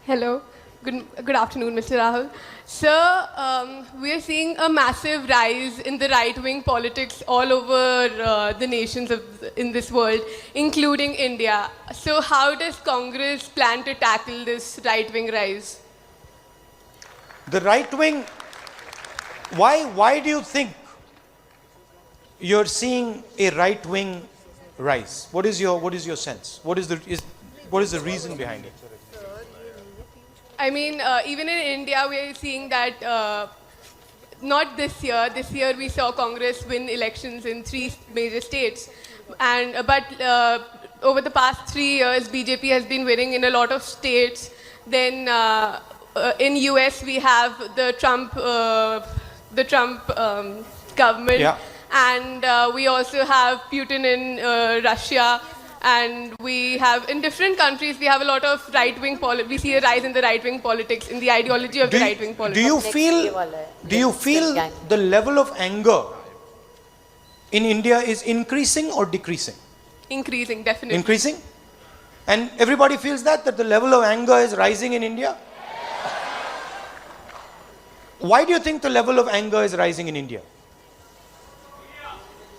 Hello. Good afternoon, Mr. Rahul. Sir, we are seeing a massive rise in the right-wing politics all over the nations in this world, including India. So how does Congress plan to tackle this right-wing rise? The right wing, why do you think you're seeing a right wing rise? What is your sense? What is the reason behind it? I mean, even in India, we are seeing that not this year. This year, we saw Congress win elections in 3 major states, but over the past 3 years, BJP has been winning in a lot of states. Then in US, we have the Trump government, Yeah. and we also have Putin in Russia. And we have, in different countries, we have a lot of right-wing politics. We see a rise in the right-wing politics, in the ideology of the right-wing politics. Do you feel the level of anger in India is increasing or decreasing? Increasing, definitely. Increasing? And everybody feels that the level of anger is rising in India? Why do you think the level of anger is rising in India?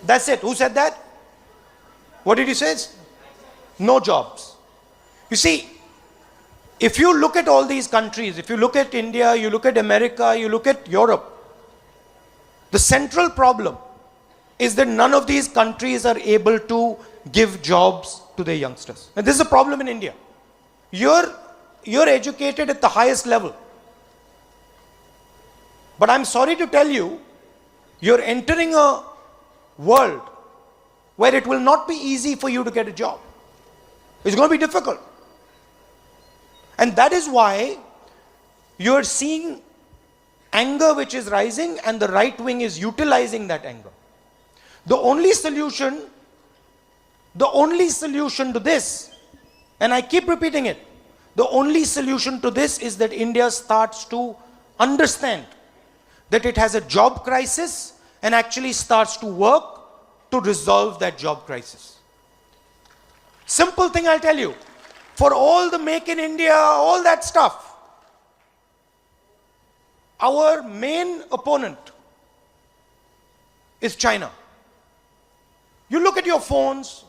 That's it. Who said that? What did he say? No jobs. You see, if you look at all these countries, if you look at India, you look at America, you look at Europe, the central problem is that none of these countries are able to give jobs to their youngsters. And this is a problem in India. You're educated at the highest level. But I'm sorry to tell you, you're entering a world where it will not be easy for you to get a job. It's going to be difficult. And that is why you're seeing anger which is rising, and the right wing is utilizing that anger. The only solution to this, and I keep repeating it, the only solution to this is that India starts to understand that it has a job crisis and actually starts to work to resolve that job crisis. Simple thing I'll tell you. For all the Make in India, all that stuff, our main opponent is China. You look at your phones,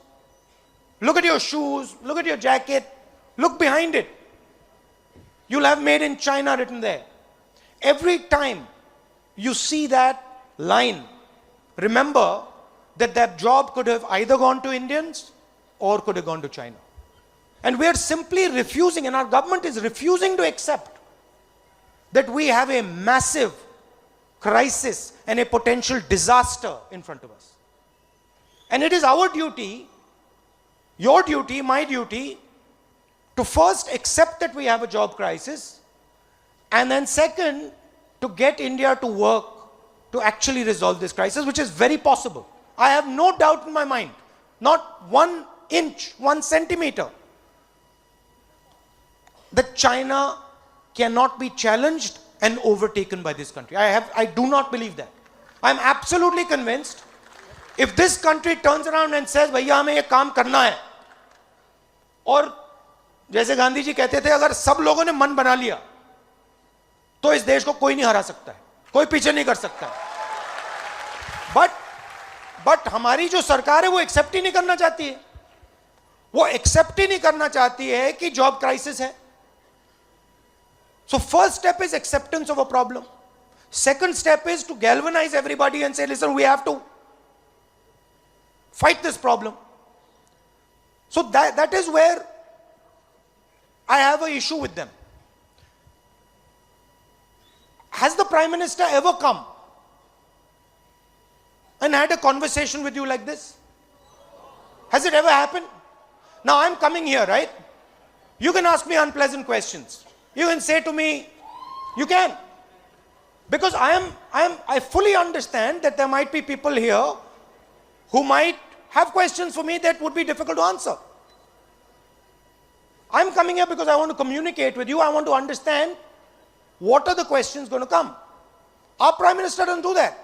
look at your shoes, look at your jacket, look behind it. You'll have Made in China written there. Every time you see that line, remember that that job could have either gone to Indians or could have gone to China. And we are simply refusing, and our government is refusing to accept that we have a massive crisis and a potential disaster in front of us. And it is our duty, your duty, my duty, to first accept that we have a job crisis, and then second, to get India to work to actually resolve this crisis, which is very possible. I have no doubt in my mind, not 1 inch, 1 centimeter, that China cannot be challenged and overtaken by this country. I do not believe that. I am absolutely convinced if this country turns around and says, भैया हमें ये काम करना है, और जैसे गांधी जी कहते थे, अगर सब लोगों ने मन बना लिया तो इस देश को कोई नहीं हरा सकता है, कोई पीछे नहीं कर सकता है. बट हमारी जो सरकार है वो एक्सेप्ट ही नहीं करना चाहती है. वो एक्सेप्ट ही नहीं करना चाहती है कि जॉब क्राइसिस है. So first step is acceptance of a problem. Second step is to galvanize everybody and say, listen, we have to fight this problem. So that is where I have an issue with them. Has the Prime Minister ever come and had a conversation with you like this? Has it ever happened? Now I'm coming here, right? You can ask me unpleasant questions. You can say to me, you can. Because I fully understand that there might be people here who might have questions for me that would be difficult to answer. I'm coming here because I want to communicate with you. I want to understand what are the questions going to come. Our Prime Minister doesn't do that.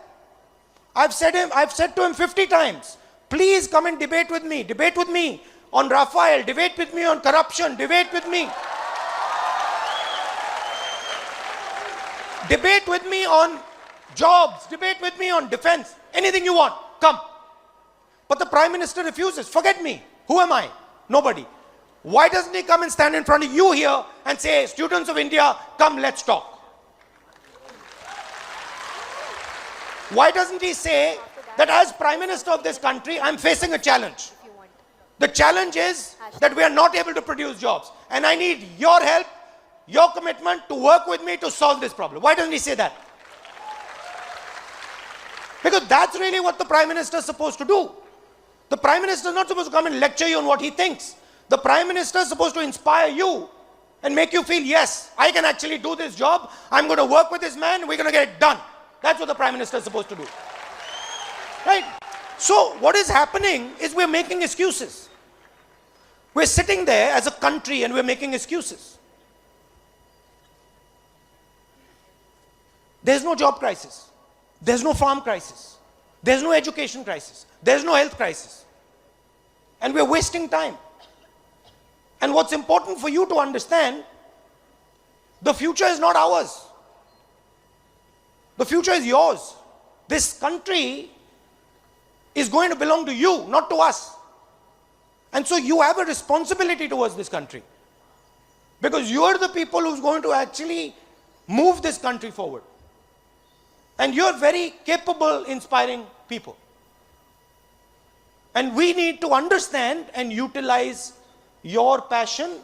I've said to him 50 times, please come and debate with me on Rafael, debate with me on corruption, debate with me Debate with me on jobs, debate with me on defense, anything you want, come. But the Prime Minister refuses. Forget me. Who am I? Nobody. Why doesn't he come and stand in front of you here and say, students of India, come, let's talk? Why doesn't he say that as Prime Minister of this country, I'm facing a challenge? The challenge is that we are not able to produce jobs. And I need your help, your commitment to work with me to solve this problem. Why doesn't he say that? Because that's really what the Prime Minister is supposed to do. The Prime Minister is not supposed to come and lecture you on what he thinks. The Prime Minister is supposed to inspire you and make you feel, yes, I can actually do this job. I'm going to work with this man. We're going to get it done. That's what the Prime Minister is supposed to do. Right? So what is happening is we're making excuses. We're sitting there as a country and we're making excuses. There's no job crisis. There's no farm crisis. There's no education crisis. There's no health crisis. And we're wasting time. And what's important for you to understand, the future is not ours. The future is yours. This country is going to belong to you, not to us. And so you have a responsibility towards this country. Because you are the people who's going to actually move this country forward. And you're very capable, inspiring people. And we need to understand and utilize your passion,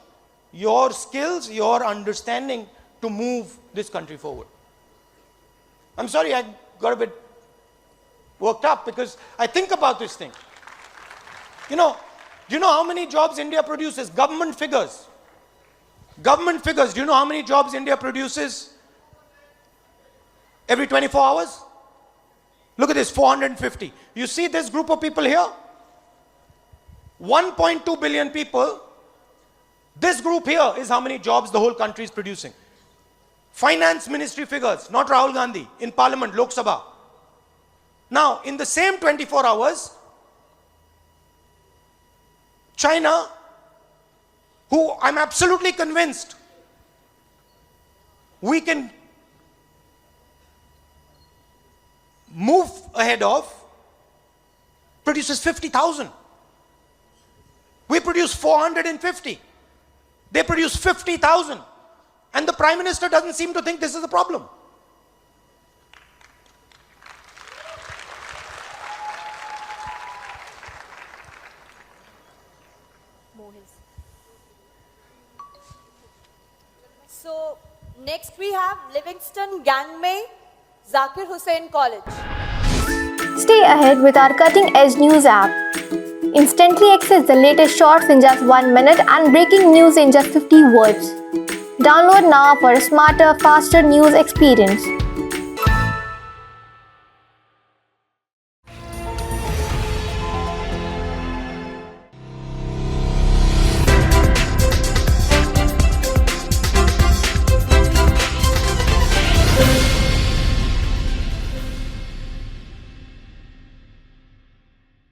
your skills, your understanding to move this country forward. I'm sorry, I got a bit worked up because I think about this thing. Do you know how many jobs India produces? Government figures. Government figures. Do you know how many jobs India produces every 24 hours? Look at this, 450. You see this group of people here? 1.2 billion people. This group here is how many jobs the whole country is producing. Finance Ministry figures, not Rahul Gandhi, in Parliament, Lok Sabha. Now, in the same 24 hours, China, who I'm absolutely convinced we can move ahead of, produces 50,000. We produce 450. They produce 50,000. And the Prime Minister doesn't seem to think this is a problem. So, next we have Livingston Gangmei, Zakir Hussain College. Stay ahead with our cutting-edge news app. Instantly access the latest shorts in just 1 minute and breaking news in just 50 words. Download now for a smarter, faster news experience.